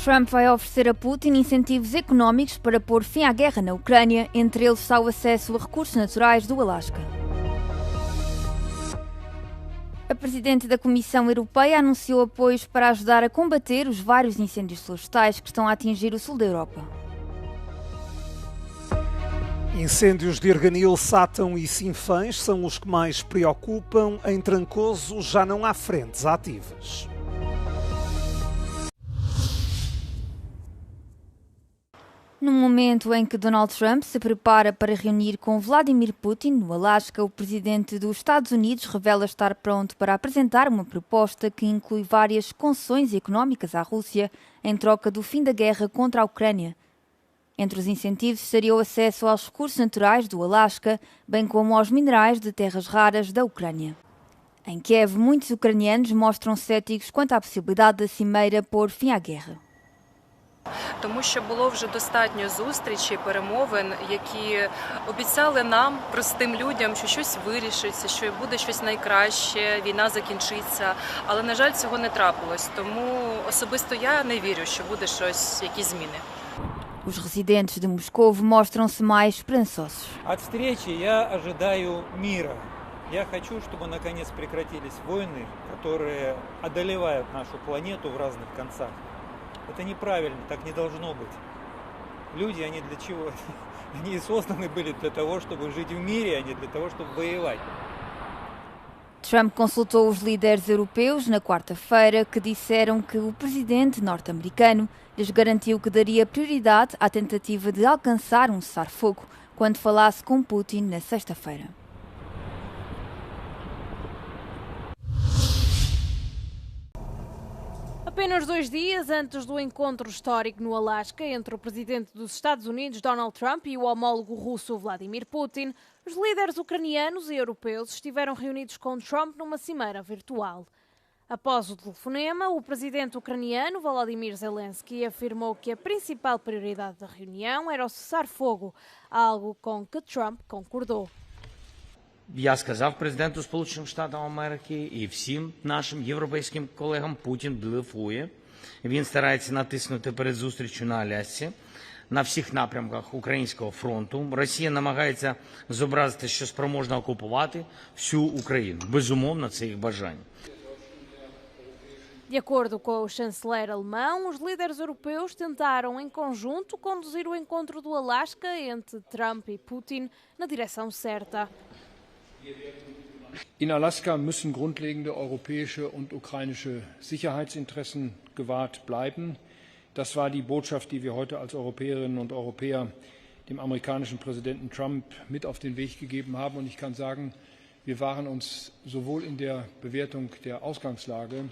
Trump vai oferecer a Putin incentivos económicos para pôr fim à guerra na Ucrânia, entre eles está o acesso a recursos naturais do Alasca. A Presidente da Comissão Europeia anunciou apoios para ajudar a combater os vários incêndios florestais que estão a atingir o sul da Europa. Incêndios de Erganil, Sátão e Sinfãs são os que mais preocupam. Em Trancoso já não há frentes ativas. No momento em que Donald Trump se prepara para reunir com Vladimir Putin no Alasca, o presidente dos Estados Unidos revela estar pronto para apresentar uma proposta que inclui várias concessões económicas à Rússia em troca do fim da guerra contra a Ucrânia. Entre os incentivos estaria o acesso aos recursos naturais do Alasca, bem como aos minerais de terras raras da Ucrânia. Em Kiev, muitos ucranianos mostram céticos quanto à possibilidade da cimeira pôr fim à guerra. Тому що було вже достатньо зустрічей, перемовин, які обіцяли нам, простим людям, що щось вирішиться, що буде щось найкраще, війна закінчиться. Але, на жаль, цього не трапилось. Тому особисто я не вірю, що буде щось, якісь зміни. Os residentes de Moscou mostram-se mais esperançosos. От встречи я ожидаю мира. Я хочу, чтобы наконец прекратились войны, которые одолевают нашу планету в разных концах. Это неправильно, так не должно быть. Люди, они для чего? Они созданы были для того, чтобы жить в мире, а не для того, чтобы воевать. Trump consultou os líderes europeus na quarta-feira, que disseram que o presidente norte-americano lhes garantiu que daria prioridade à tentativa de alcançar um cessar-fogo quando falasse com Putin na sexta-feira. Apenas 2 dias antes do encontro histórico no Alasca entre o presidente dos Estados Unidos, Donald Trump, e o homólogo russo, Vladimir Putin, os líderes ucranianos e europeus estiveram reunidos com Trump numa cimeira virtual. Após o telefonema, o presidente ucraniano, Volodymyr Zelensky, afirmou que a principal prioridade da reunião era o cessar-fogo, algo com que Trump concordou. Я сказав президенту Сполучених Штатів Америки і всім нашим європейським колегам: Путін блефує. Він старається натиснути перед зустрічю на Алясці на всіх напрямках українського фронту. Росія намагається зобразити, що спроможна окупувати всю Україну. Безумовно, це їх бажання. De acordo com o chanceler alemão, os líderes europeus tentaram em conjunto conduzir o encontro do Alasca entre Trump e Putin na direção certa. In Alaska müssen grundlegende europäische und ukrainische Sicherheitsinteressen gewahrt bleiben. Das war die Botschaft, die wir heute als Europäerinnen und Europäer dem amerikanischen Präsidenten Trump mit auf den Weg gegeben haben. Und ich kann sagen, wir waren uns sowohl in der Bewertung der Ausgangslage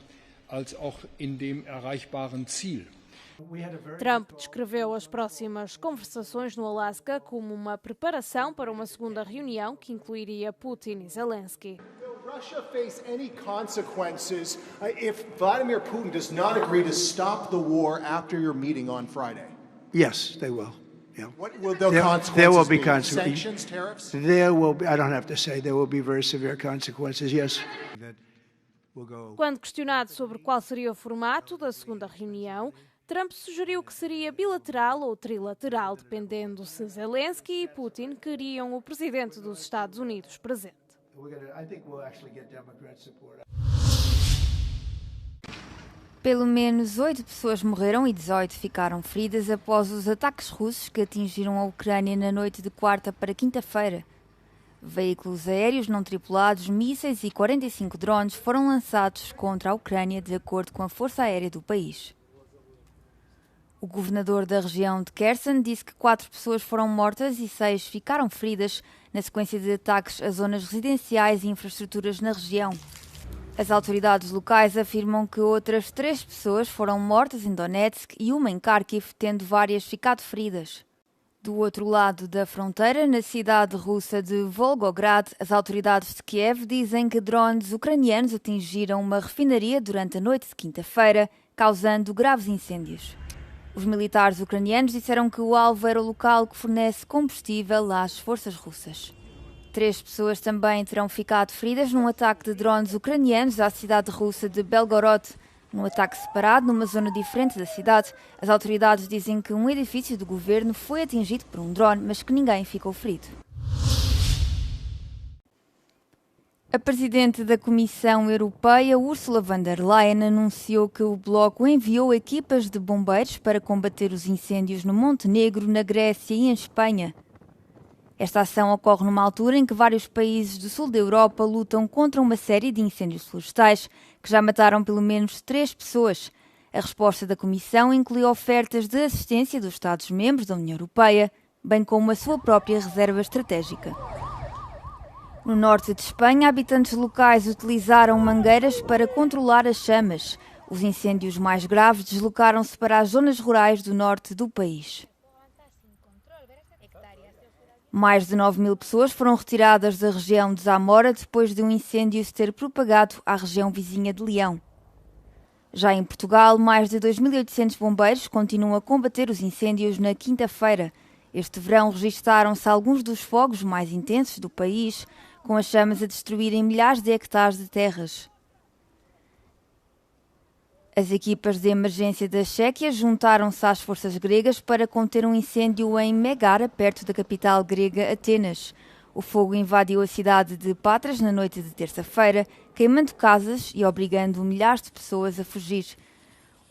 als auch in dem erreichbaren Ziel. Trump descreveu as próximas conversações no Alasca como uma preparação para uma segunda reunião que incluiria Putin e Zelensky. Will Russia face any consequences if Vladimir Putin does not agree to stop the war after your meeting on Friday? Yes, they will. Yeah. What will the consequences there will be be? consequences. Sanctions, tariffs? There will be, I don't have to say, there will be very severe consequences, yes. Quando questionado sobre qual seria o formato da segunda reunião, Trump sugeriu que seria bilateral ou trilateral, dependendo se Zelensky e Putin queriam o presidente dos Estados Unidos presente. Pelo menos 8 pessoas morreram e 18 ficaram feridas após os ataques russos que atingiram a Ucrânia na noite de quarta para quinta-feira. Veículos aéreos não tripulados, mísseis e 45 drones foram lançados contra a Ucrânia, de acordo com a Força Aérea do país. O governador da região de Kherson disse que 4 pessoas foram mortas e 6 ficaram feridas na sequência de ataques a zonas residenciais e infraestruturas na região. As autoridades locais afirmam que outras 3 pessoas foram mortas em Donetsk e uma em Kharkiv, tendo várias ficado feridas. Do outro lado da fronteira, na cidade russa de Volgograd, as autoridades de Kiev dizem que drones ucranianos atingiram uma refinaria durante a noite de quinta-feira, causando graves incêndios. Os militares ucranianos disseram que o alvo era o local que fornece combustível às forças russas. 3 pessoas também terão ficado feridas num ataque de drones ucranianos à cidade russa de Belgorod. Num ataque separado, numa zona diferente da cidade, as autoridades dizem que um edifício do governo foi atingido por um drone, mas que ninguém ficou ferido. A presidente da Comissão Europeia, Ursula von der Leyen, anunciou que o bloco enviou equipas de bombeiros para combater os incêndios no Montenegro, na Grécia e em Espanha. Esta ação ocorre numa altura em que vários países do sul da Europa lutam contra uma série de incêndios florestais que já mataram pelo menos 3 pessoas. A resposta da Comissão inclui ofertas de assistência dos Estados-membros da União Europeia, bem como a sua própria reserva estratégica. No norte de Espanha, habitantes locais utilizaram mangueiras para controlar as chamas. Os incêndios mais graves deslocaram-se para as zonas rurais do norte do país. Mais de 9.000 pessoas foram retiradas da região de Zamora depois de um incêndio se ter propagado à região vizinha de Leão. Já em Portugal, mais de 2.800 bombeiros continuam a combater os incêndios na quinta-feira. Este verão registaram-se alguns dos fogos mais intensos do país, com as chamas a destruírem milhares de hectares de terras. As equipas de emergência da Chequia juntaram-se às forças gregas para conter um incêndio em Megara, perto da capital grega Atenas. O fogo invadiu a cidade de Patras na noite de terça-feira, queimando casas e obrigando milhares de pessoas a fugir.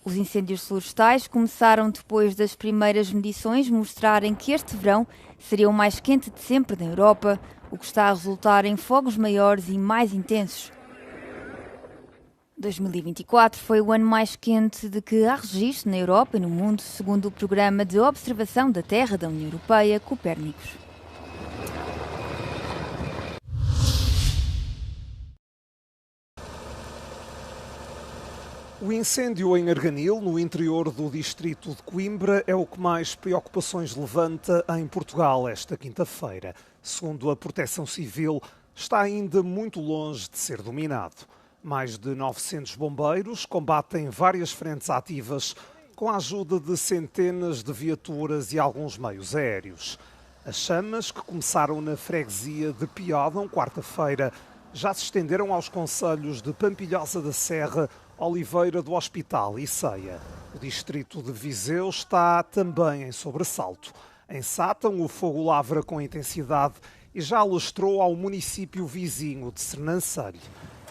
Os incêndios florestais começaram depois das primeiras medições mostrarem que este verão seria o mais quente de sempre na Europa, o que está a resultar em fogos maiores e mais intensos. 2024 foi o ano mais quente de que há registro na Europa e no mundo, segundo o Programa de Observação da Terra da União Europeia, Copérnicos. O incêndio em Arganil, no interior do distrito de Coimbra, é o que mais preocupações levanta em Portugal esta quinta-feira. Segundo a Proteção Civil, está ainda muito longe de ser dominado. Mais de 900 bombeiros combatem várias frentes ativas com a ajuda de centenas de viaturas e alguns meios aéreos. As chamas, que começaram na freguesia de Piódão, quarta-feira, já se estenderam aos concelhos de Pampilhosa da Serra, Oliveira do Hospital e Ceia. O distrito de Viseu está também em sobressalto. Em Sátão, o fogo lavra com intensidade e já alastrou ao município vizinho de Sernancelho.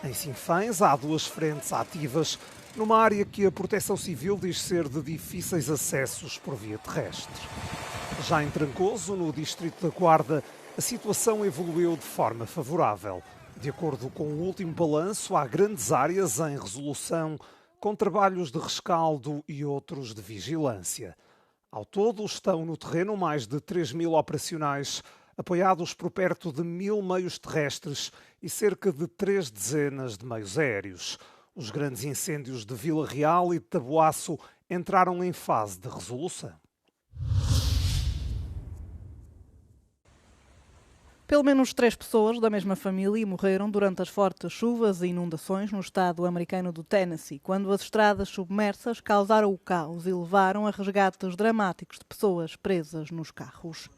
Em Sinfãs, há 2 frentes ativas, numa área que a Proteção Civil diz ser de difíceis acessos por via terrestre. Já em Trancoso, no distrito da Guarda, a situação evoluiu de forma favorável. De acordo com o último balanço, há grandes áreas em resolução, com trabalhos de rescaldo e outros de vigilância. Ao todo, estão no terreno mais de 3.000 operacionais, apoiados por perto de 1.000 meios terrestres e cerca de 3 dezenas de meios aéreos. Os grandes incêndios de Vila Real e de Taboaço entraram em fase de resolução. Pelo menos 3 pessoas da mesma família morreram durante as fortes chuvas e inundações no estado americano do Tennessee, quando as estradas submersas causaram o caos e levaram a resgates dramáticos de pessoas presas nos carros.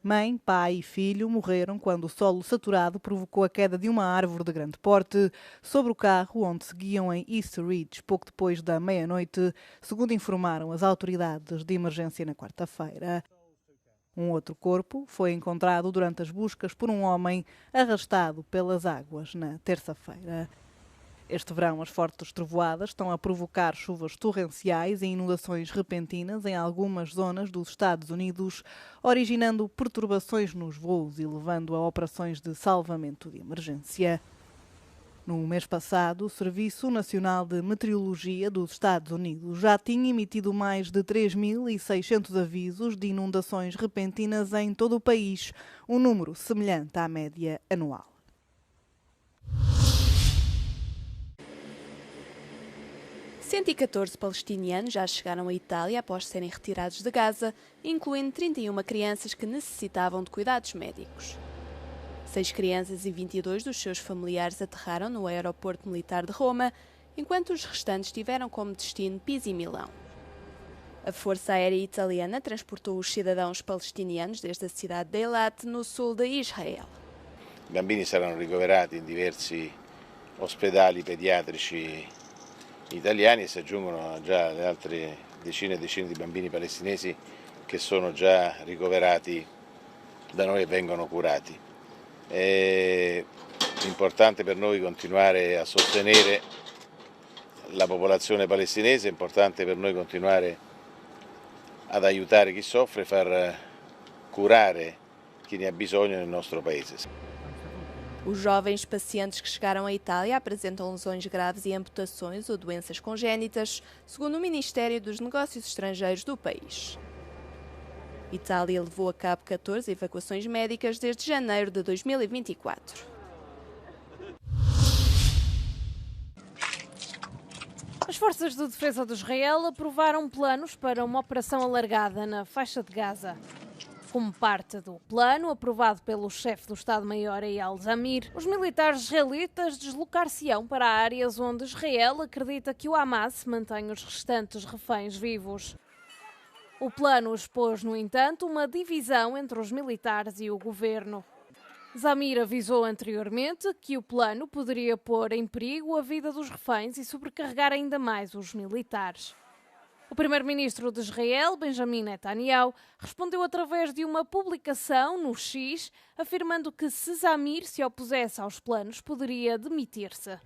Mãe, pai e filho morreram quando o solo saturado provocou a queda de uma árvore de grande porte sobre o carro onde seguiam em East Ridge, pouco depois da meia-noite, segundo informaram as autoridades de emergência na quarta-feira. Um outro corpo foi encontrado durante as buscas por um homem arrastado pelas águas na terça-feira. Este verão, as fortes trovoadas estão a provocar chuvas torrenciais e inundações repentinas em algumas zonas dos Estados Unidos, originando perturbações nos voos e levando a operações de salvamento de emergência. No mês passado, o Serviço Nacional de Meteorologia dos Estados Unidos já tinha emitido mais de 3.600 avisos de inundações repentinas em todo o país, um número semelhante à média anual. – 114 palestinianos já chegaram à Itália após serem retirados de Gaza, incluindo 31 crianças que necessitavam de cuidados médicos. 6 crianças e 22 dos seus familiares aterraram no aeroporto militar de Roma, enquanto os restantes tiveram como destino Pisa e Milão. A Força Aérea Italiana transportou os cidadãos palestinianos desde a cidade de Eilat, no sul de Israel. I bambini saranno ricoverati in diversi ospedali pediatrici italiani e si aggiungono già le altre decine e decine di bambini palestinesi che sono già ricoverati da noi e vengono curati. È importante per noi continuare a sostenere la popolazione palestinese, è importante per noi continuare ad aiutare chi soffre e far curare chi ne ha bisogno nel nostro paese. Os jovens pacientes que chegaram à Itália apresentam lesões graves e amputações ou doenças congénitas, segundo o Ministério dos Negócios Estrangeiros do país. Itália levou a cabo 14 evacuações médicas desde janeiro de 2024. As forças de defesa de Israel aprovaram planos para uma operação alargada na faixa de Gaza. Como parte do plano aprovado pelo chefe do Estado-Maior Eyal Zamir, os militares israelitas deslocar-se-ão para áreas onde Israel acredita que o Hamas mantém os restantes reféns vivos. O plano expôs, no entanto, uma divisão entre os militares e o governo. Zamir avisou anteriormente que o plano poderia pôr em perigo a vida dos reféns e sobrecarregar ainda mais os militares. O primeiro-ministro de Israel, Benjamin Netanyahu, respondeu através de uma publicação no X, afirmando que se Zamir se opusesse aos planos, poderia demitir-se.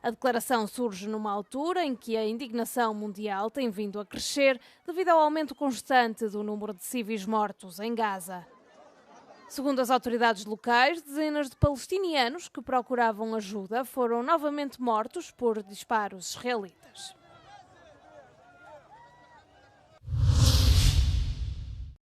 A declaração surge numa altura em que a indignação mundial tem vindo a crescer devido ao aumento constante do número de civis mortos em Gaza. Segundo as autoridades locais, dezenas de palestinianos que procuravam ajuda foram novamente mortos por disparos israelitas.